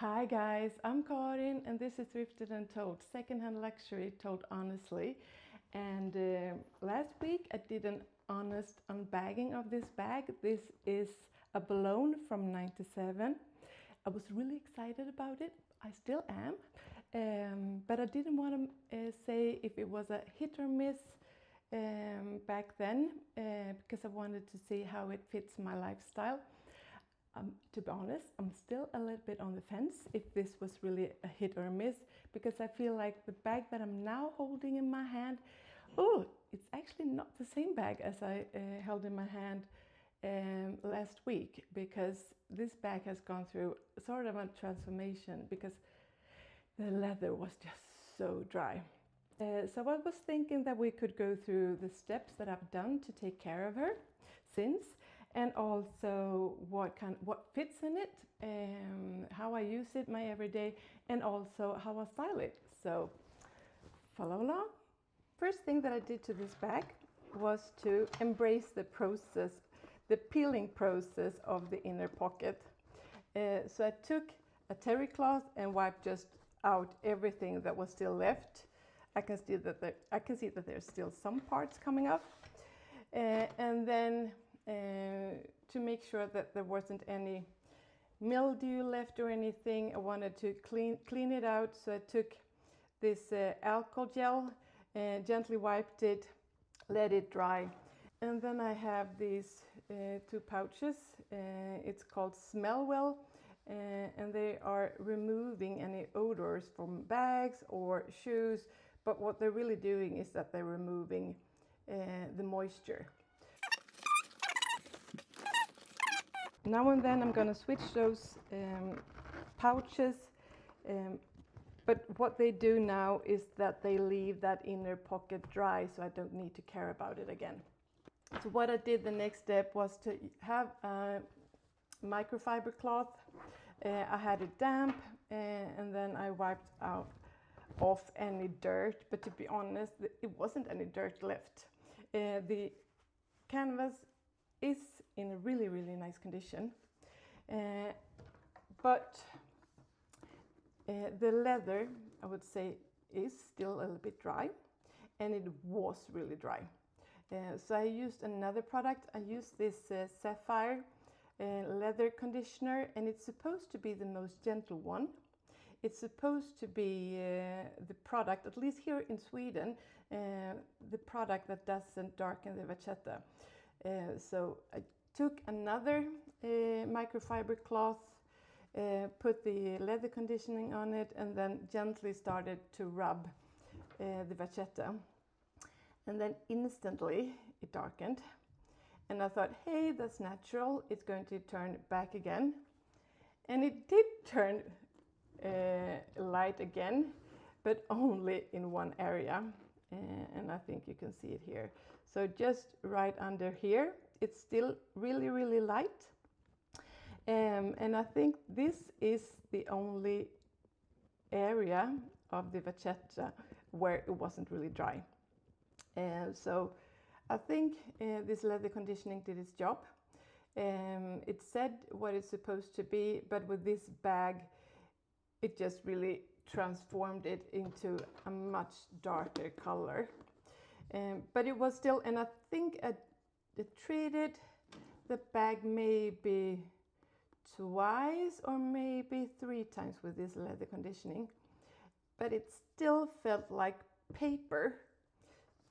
Hi guys, I'm Karin and this is Thrifted and Told, secondhand luxury told honestly. And last week I did an honest unbagging of this bag. This is a Boulogne from '97. I was really excited about it. I still am, but I didn't want to say if it was a hit or miss back then because I wanted to see how it fits my lifestyle. To be honest, I'm still a little bit on the fence if this was really a hit or a miss, because I feel like the bag that I'm now holding in my hand, it's actually not the same bag as I held in my hand last week, because this bag has gone through sort of a transformation because the leather was just so dry. So I was thinking that we could go through the steps that I've done to take care of her since, and also what fits in it, how I use it my everyday, and also how I style it. So follow along. First thing that I did to this bag was to embrace the process, the peeling process of the inner pocket. So I took a terry cloth and wiped just out everything that was still left. I can see that there's still some parts coming up, and then to make sure that there wasn't any mildew left or anything, I wanted to clean it out. So I took this alcohol gel and gently wiped it, let it dry. And then I have these two pouches. It's called Smell Well, and they are removing any odors from bags or shoes. But what they're really doing is that they're removing the moisture. Now and then I'm going to switch those pouches, but what they do now is that they leave that inner pocket dry, so I don't need to care about it again. So what I did the next step was to have a microfiber cloth. I had it damp, and then I wiped off any dirt, but to be honest, it wasn't any dirt left. The canvas is in a really nice condition, but the leather, I would say, is still a little bit dry, and it was really dry. So I used another product. I used this sapphire leather conditioner, and it's supposed to be the most gentle one. It's supposed to be the product, at least here in Sweden, the product that doesn't darken the vachetta. So I took another microfiber cloth, put the leather conditioning on it, and then gently started to rub the vachetta. And then instantly it darkened. And I thought, hey, that's natural. It's going to turn back again. And it did turn light again, but only in one area, and I think you can see it here. So just right under here, it's still really light, and I think this is the only area of the vachetta where it wasn't really dry. So I think this leather conditioning did its job. It said what it's supposed to be, but with this bag it just really transformed it into a much darker color. But it was still, and I think I treated the bag maybe twice or maybe 3 times with this leather conditioning, but it still felt like paper,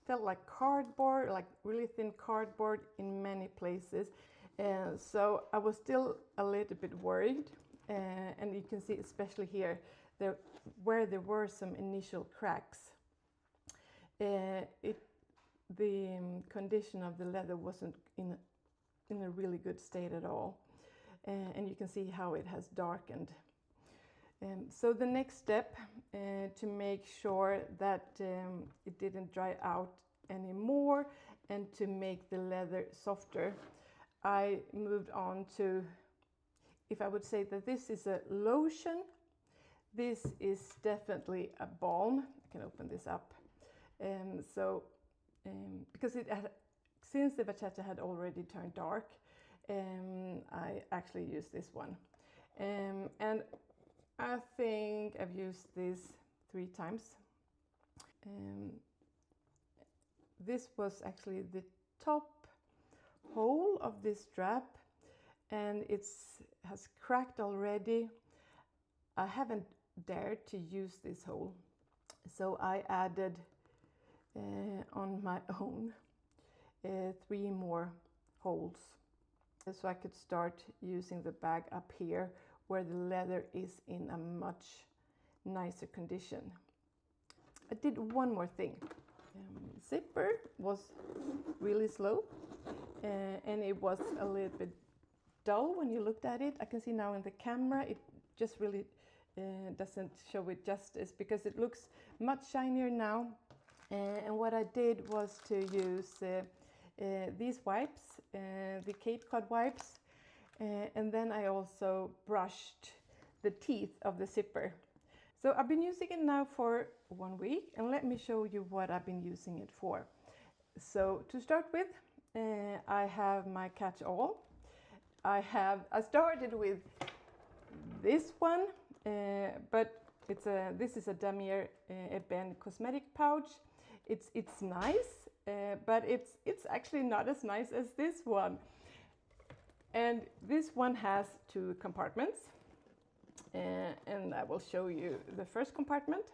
felt like cardboard, like really thin cardboard in many places. So I was still a little bit worried. And you can see, especially here, where there were some initial cracks, the condition of the leather wasn't in a really good state at all. And you can see how it has darkened. So the next step, to make sure that it didn't dry out anymore and to make the leather softer, I moved on to, if I would say that this is a lotion, this is definitely a balm. I can open this up. Because since the vachetta had already turned dark, I actually used this one. And I think I've used this 3 times. This was actually the top hole of this strap, and it has cracked already. I haven't dared to use this hole, so I added on my own 3 more holes, so I could start using the bag up here where the leather is in a much nicer condition. I did one more thing. Zipper was really slow, and it was a little bit dull when you looked at it. I can see now in the camera it just really doesn't show it justice, because it looks much shinier now. And what I did was to use these wipes, the Cape Cod wipes, and then I also brushed the teeth of the zipper. So I've been using it now for 1 week, and let me show you what I've been using it for. So to start with, I have my catch-all. I started with this one, but this is a Damier Ebene cosmetic pouch. It's nice, but it's actually not as nice as this one. And this one has 2 compartments, and I will show you the first compartment.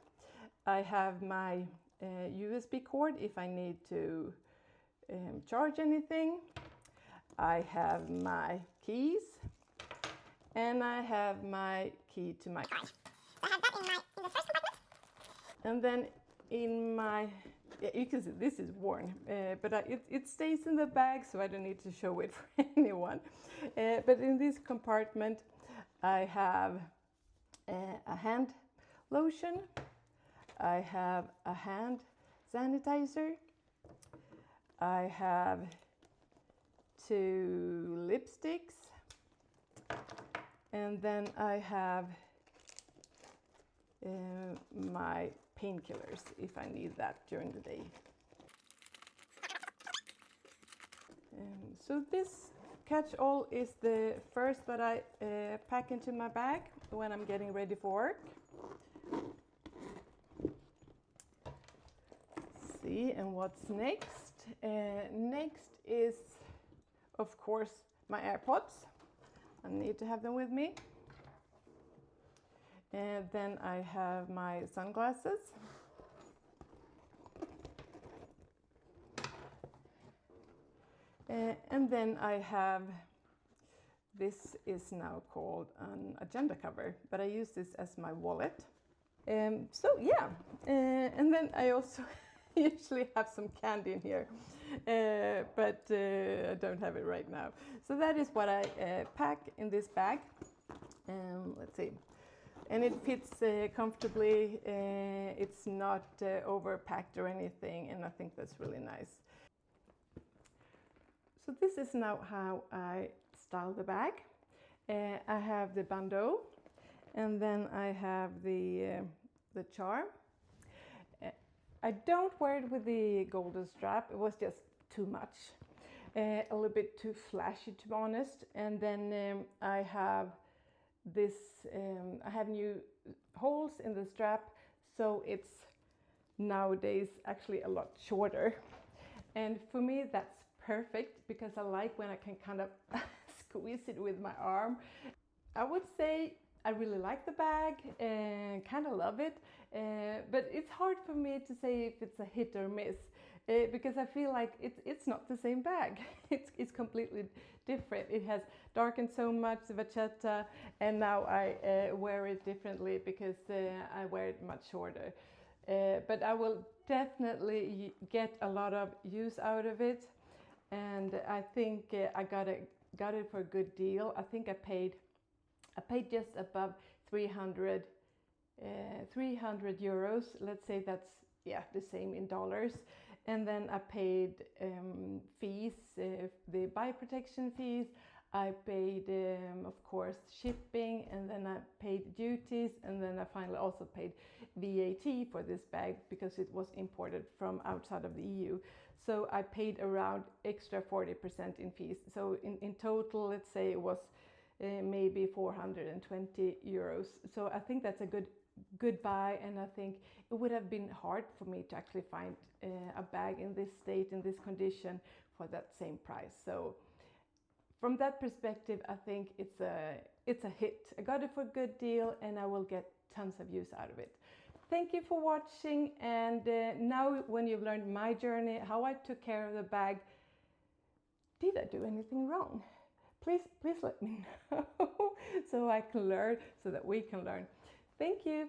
I have my USB cord if I need to charge anything. I have my keys, and I have my key to my car. I have that in the first compartment. And then in my, you can see this is worn, but it stays in the bag, so I don't need to show it for anyone. But in this compartment, I have a hand lotion, I have a hand sanitizer, I have 2 lipsticks, and then I have my painkillers if I need that during the day. So this catch-all is the first that I pack into my bag when I'm getting ready for work. See, and what's next? Next is, of course, my AirPods. I need to have them with me. And then I have my sunglasses. And then I have, this is now called an agenda cover, but I use this as my wallet. So yeah, and then I also usually have some candy in here, but I don't have it right now. So that is what I pack in this bag. Let's see. And it fits comfortably. It's not overpacked or anything, and I think that's really nice. So this is now how I style the bag. I have the bandeau, and then I have the charm. I don't wear it with the golden strap. It was just too much, a little bit too flashy, to be honest. And then I have this. I have new holes in the strap, so it's nowadays actually a lot shorter. And for me, that's perfect, because I like when I can kind of squeeze it with my arm. I would say I really like the bag and kind of love it, but it's hard for me to say if it's a hit or miss, because I feel like it's not the same bag. It's completely different. It has darkened so much, vachetta, and now I wear it differently because I wear it much shorter. But I will definitely get a lot of use out of it, and I think I got it for a good deal. I think I paid just above 300 euros. Let's say that's the same in dollars. And then I paid fees, the buy protection fees. I paid, of course, shipping, and then I paid duties, and then I finally also paid VAT for this bag because it was imported from outside of the EU. So I paid around extra 40% in fees. So in total, let's say it was maybe 420 euros. So I think that's a good buy, and I think it would have been hard for me to actually find a bag in this state, in this condition, for that same price. So from that perspective, I think it's a hit. I got it for a good deal, and I will get tons of use out of it. Thank you for watching, and now when you've learned my journey, how I took care of the bag, did I do anything wrong? Please let me know so I can learn, so that we can learn. Thank you.